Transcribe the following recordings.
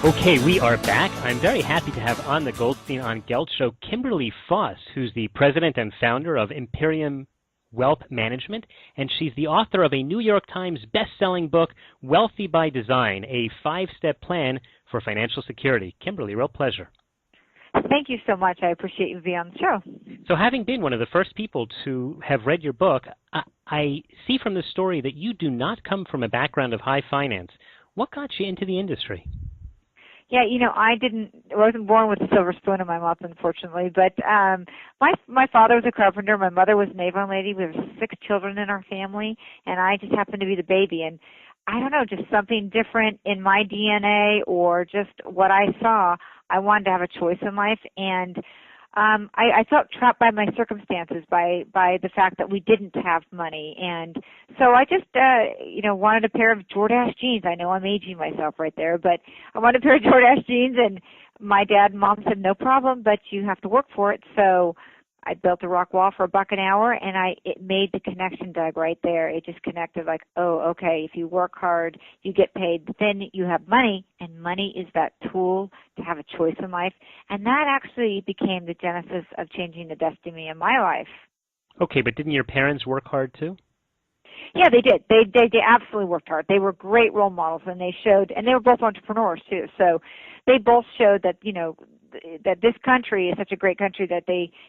Okay, we are back. I'm very happy to have on the Goldstein on Gelt show Kimberly Foss, who's the president and founder of Empyrion Wealth Management, and she's the author of a New York Times best-selling book, Wealthy by Design, a 5-step plan for financial security. Kimberly, real pleasure. Thank you so much. I appreciate you being on the show. So having been one of the first people to have read your book, I see from the story that you do not come from a background of high finance. What got you into the industry? Yeah, I wasn't born with a silver spoon in my mouth, unfortunately. But my father was a carpenter. My mother was an Avon lady. We have 6 children in our family, and I just happened to be the baby. And I don't know, just something different in my DNA or just what I saw. I wanted to have a choice in life, and I felt trapped by my circumstances, by the fact that we didn't have money. And so I just, wanted a pair of Jordache jeans. I know I'm aging myself right there, but I wanted a pair of Jordache jeans, and my dad and mom said, no problem, but you have to work for it. So I built a rock wall for $1 an hour, and it made the connection, Doug, right there. It just connected like, oh, okay, if you work hard, you get paid, then you have money, and money is that tool to have a choice in life. And that actually became the genesis of changing the destiny of my life. Okay, but didn't your parents work hard too? Yeah, they did. They absolutely worked hard. They were great role models, and they were both entrepreneurs too. So they both showed that, that this country is such a great country that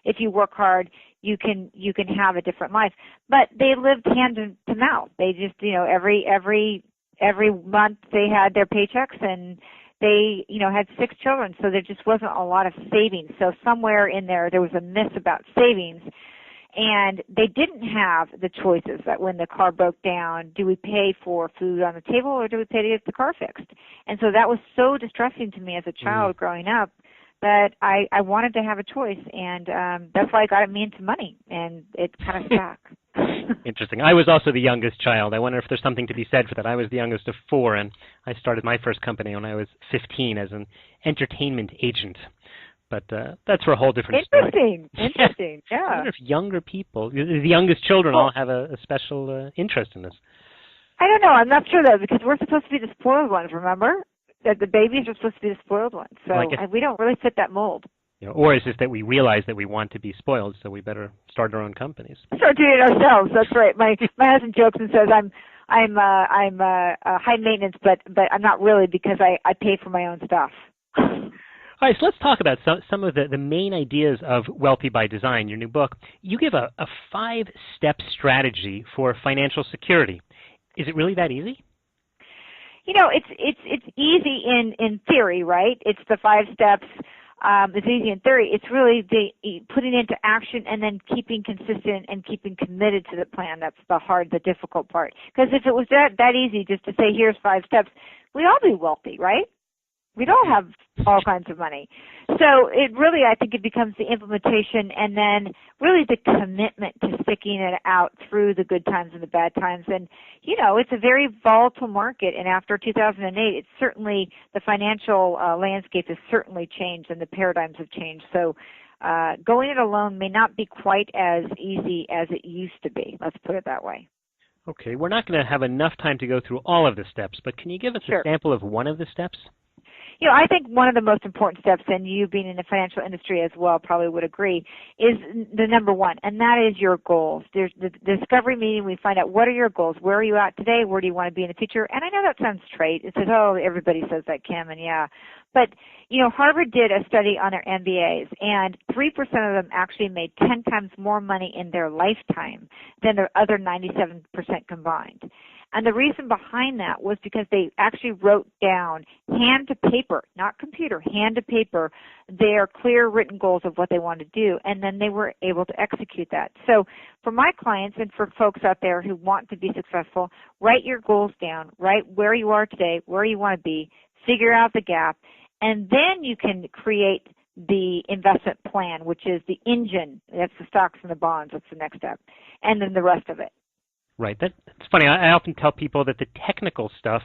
if you work hard, you can have a different life. But they lived hand to mouth. They just, every month they had their paychecks, and they, had 6 children, so there just wasn't a lot of savings. So somewhere in there was a myth about savings. And they didn't have the choices that when the car broke down, do we pay for food on the table or do we pay to get the car fixed? And so that was so distressing to me as a child growing up that I wanted to have a choice. And that's why I got me into money, and it kind of stuck. Interesting. I was also the youngest child. I wonder if there's something to be said for that. I was the youngest of 4, and I started my first company when I was 15 as an entertainment agent. But that's for a whole different story. Interesting, yeah. I wonder if younger people, the youngest children, all have a special interest in this. I don't know. I'm not sure, though, because we're supposed to be the spoiled ones, remember? That the babies are supposed to be the spoiled ones. So we don't really fit that mold. Or is it that we realize that we want to be spoiled, so we better start our own companies? Start doing it ourselves. That's right. My husband jokes and says I'm high maintenance, but I'm not really, because I pay for my own stuff. All right, so let's talk about some of the main ideas of Wealthy by Design, your new book. You give a 5-step strategy for financial security. Is it really that easy? It's easy in theory, right? It's the 5 steps. It's easy in theory. It's really putting into action and then keeping consistent and keeping committed to the plan. That's the difficult part. Because if it was that easy just to say, here's 5 steps, we'd all be wealthy, right? We'd all have all kinds of money. So it really, I think it becomes the implementation and then really the commitment to sticking it out through the good times and the bad times. And, it's a very volatile market. And after 2008, it's certainly, the financial landscape has certainly changed and the paradigms have changed. So going it alone may not be quite as easy as it used to be. Let's put it that way. Okay. We're not going to have enough time to go through all of the steps, but can you give us a sample of one of the steps? I think one of the most important steps, and you being in the financial industry as well probably would agree, is the number 1, and that is your goals. There's the discovery meeting. We find out, what are your goals? Where are you at today? Where do you want to be in the future? And I know that sounds trite. It says, oh, everybody says that, Kim, and yeah. But, Harvard did a study on their MBAs, and 3% of them actually made 10 times more money in their lifetime than their other 97% combined. And the reason behind that was because they actually wrote down, hand to paper, not computer, hand to paper, their clear written goals of what they wanted to do, and then they were able to execute that. So for my clients and for folks out there who want to be successful, write your goals down, write where you are today, where you want to be, figure out the gap, and then you can create the investment plan, which is the engine. That's the stocks and the bonds. That's the next step. And then the rest of it. Right. That's funny. I often tell people that the technical stuff,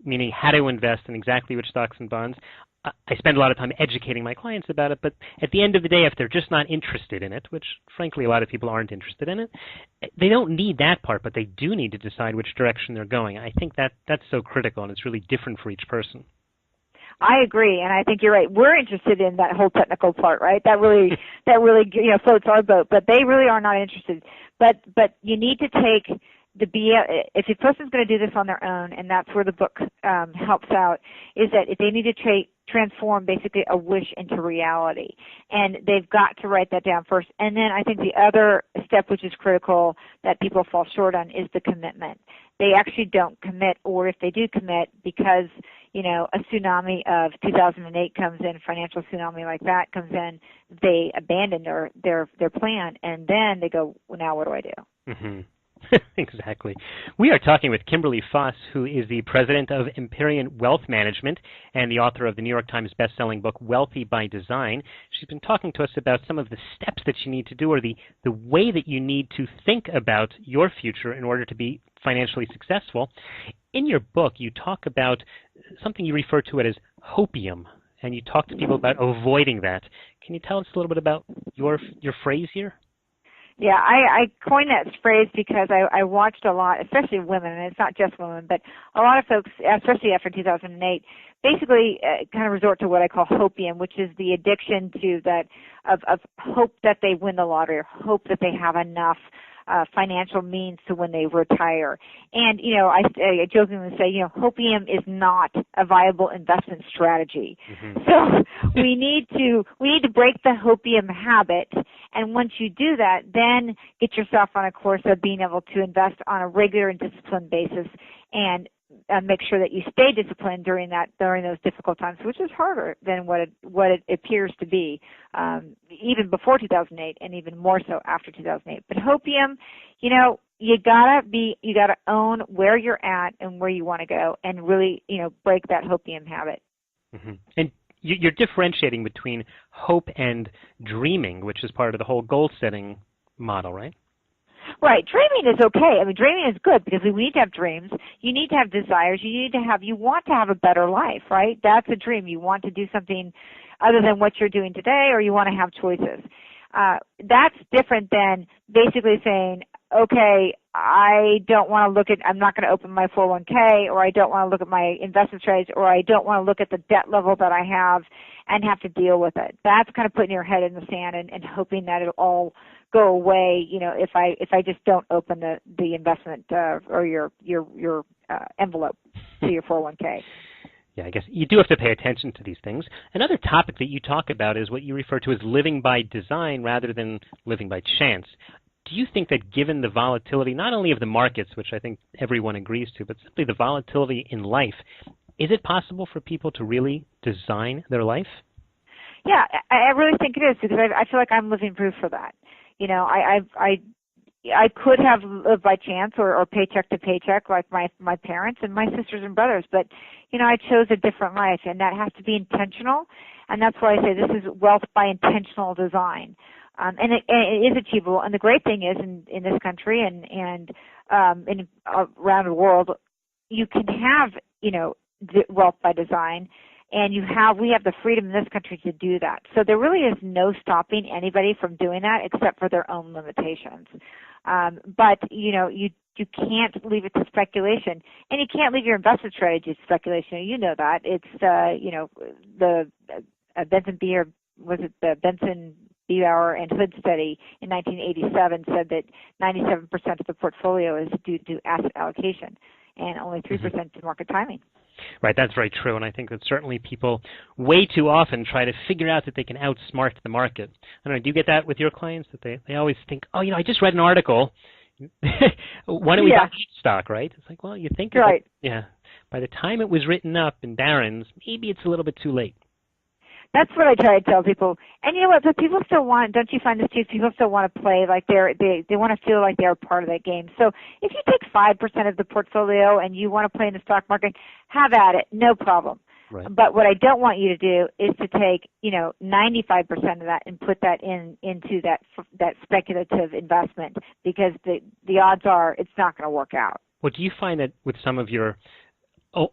meaning how to invest in exactly which stocks and bonds, I spend a lot of time educating my clients about it, but at the end of the day, if they're just not interested in it, which frankly a lot of people aren't interested in it, they don't need that part, but they do need to decide which direction they're going. I think that's so critical, and it's really different for each person. I agree, and I think you're right. We're interested in that whole technical part, right? That really floats our boat, but they really are not interested. But you need to take if a person's going to do this on their own, and that's where the book helps out, is that they need to transform basically a wish into reality, and they've got to write that down first. And then I think the other step, which is critical, that people fall short on, is the commitment. They actually don't commit, or if they do commit, because a tsunami of 2008 comes in, financial tsunami like that comes in, they abandon their plan, and then they go, well, now what do I do? Mm-hmm. Exactly. We are talking with Kimberly Foss, who is the president of Empyrion Wealth Management and the author of the New York Times best-selling book, Wealthy by Design. She's been talking to us about some of the steps that you need to do, or the way that you need to think about your future in order to be financially successful. In your book, you talk about something you refer to it as hopium, and you talk to people about avoiding that. Can you tell us a little bit about your phrase here? Yeah, I coined that phrase because I watched a lot, especially women, and it's not just women, but a lot of folks, especially after 2008, basically kind of resort to what I call hopium, which is the addiction to that of hope that they win the lottery, or hope that they have enough financial means to when they retire. And, I jokingly say, hopium is not a viable investment strategy. Mm-hmm. So we need to break the hopium habit. And once you do that, then get yourself on a course of being able to invest on a regular and disciplined basis, and make sure that you stay disciplined during those difficult times, which is harder than what it appears to be, even before 2008, and even more so after 2008. But hopium, you gotta own where you're at and where you want to go, and really, break that hopium habit. Mm-hmm. And you're differentiating between hope and dreaming, which is part of the whole goal setting model, right? Right. Dreaming is okay. I mean, dreaming is good because we need to have dreams. You need to have desires. You want to have a better life, right? That's a dream. You want to do something other than what you're doing today, or you want to have choices. That's different than basically saying, okay, I'm not going to open my 401k, or I don't want to look at my investment strategies, or I don't want to look at the debt level that I have and have to deal with it. That's kind of putting your head in the sand and hoping that it'll all go away, if I just don't open the investment or your envelope to your 401k. Yeah, I guess you do have to pay attention to these things. Another topic that you talk about is what you refer to as living by design rather than living by chance. Do you think that given the volatility, not only of the markets, which I think everyone agrees to, but simply the volatility in life, is it possible for people to really design their life? Yeah, I really think it is, because I feel like I'm living proof for that. I could have lived by chance or paycheck to paycheck like my parents and my sisters and brothers, but I chose a different life, and that has to be intentional, and that's why I say this is wealth by intentional design. And it is achievable. And the great thing is, in this country and around the world, you can have wealth by design, and we have the freedom in this country to do that. So there really is no stopping anybody from doing that except for their own limitations. But you can't leave it to speculation, and you can't leave your investment strategy to speculation. You know that. It's the Benson B. or was it the Benson Bauer and Hood study in 1987 said that 97% of the portfolio is due to asset allocation, and only 3% to market timing. Right, that's very true, and I think that certainly people way too often try to figure out that they can outsmart the market. I don't know, do you get that with your clients, that they always think, I just read an article, why don't we buy that stock, right? It's like, well, you think, right. By the time it was written up in Barron's, maybe it's a little bit too late. That's what I try to tell people. And you know what? But people still don't you find this too? People still want to play like they want to feel like they're part of that game. So if you take 5% of the portfolio and you want to play in the stock market, have at it, no problem. Right. But what I don't want you to do is to take 95% of that and put that into that speculative investment, because the odds are it's not going to work out. Well, do you find that with some of your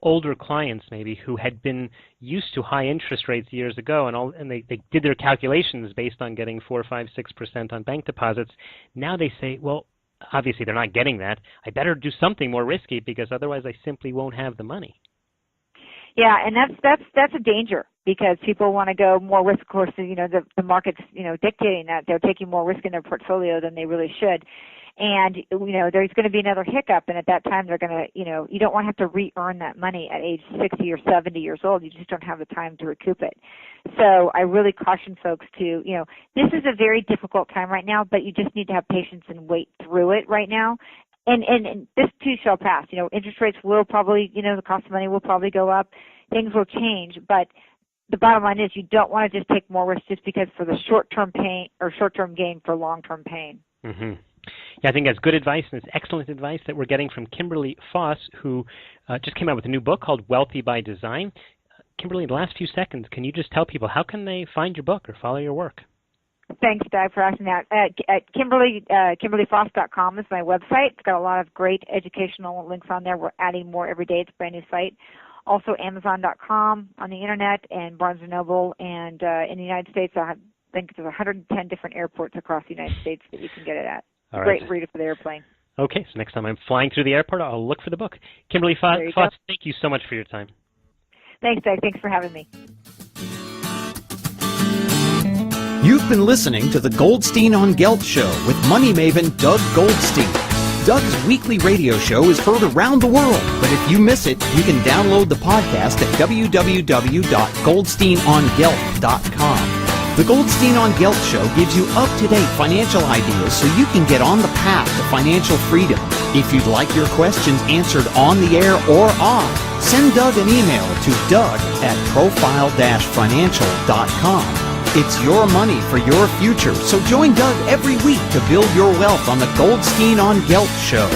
older clients maybe who had been used to high interest rates years ago, and they did their calculations based on getting 4, 5, 6% on bank deposits, now they say, well, obviously they're not getting that. I better do something more risky, because otherwise I simply won't have the money. Yeah, and that's a danger because people want to go more risk. Of course, the market's dictating that they're taking more risk in their portfolio than they really should. And there's going to be another hiccup, and at that time they're going to you don't want to have to re-earn that money at age 60 or 70 years old. You just don't have the time to recoup it. So I really caution folks to this is a very difficult time right now, but you just need to have patience and wait through it right now. And this too shall pass. Interest rates will probably, the cost of money will probably go up. Things will change, but the bottom line is you don't want to just take more risk just because for the short-term pain or short-term gain for long-term pain. Mm-hmm. Yeah, I think that's good advice, and it's excellent advice that we're getting from Kimberly Foss, who just came out with a new book called Wealthy by Design. Kimberly, in the last few seconds, can you just tell people how can they find your book or follow your work? Thanks, Doug, for asking that. At KimberlyFoss.com is my website. It's got a lot of great educational links on there. We're adding more every day. It's a brand new site. Also, Amazon.com on the Internet and Barnes & Noble. And in the United States, I think there's 110 different airports across the United States that you can get it at. All right. Great reader for the airplane. Okay, so next time I'm flying through the airport, I'll look for the book. Kimberly Foss, thank you so much for your time. Thanks, Doug. Thanks for having me. You've been listening to the Goldstein on Gelt show with money maven Doug Goldstein. Doug's weekly radio show is heard around the world, but if you miss it, you can download the podcast at www.goldsteinongelt.com. The Goldstein on Gelt show gives you up-to-date financial ideas so you can get on the path to financial freedom. If you'd like your questions answered on the air or off, send Doug an email to doug@profile-financial.com. It's your money for your future, so join Doug every week to build your wealth on the Goldstein on Gelt show.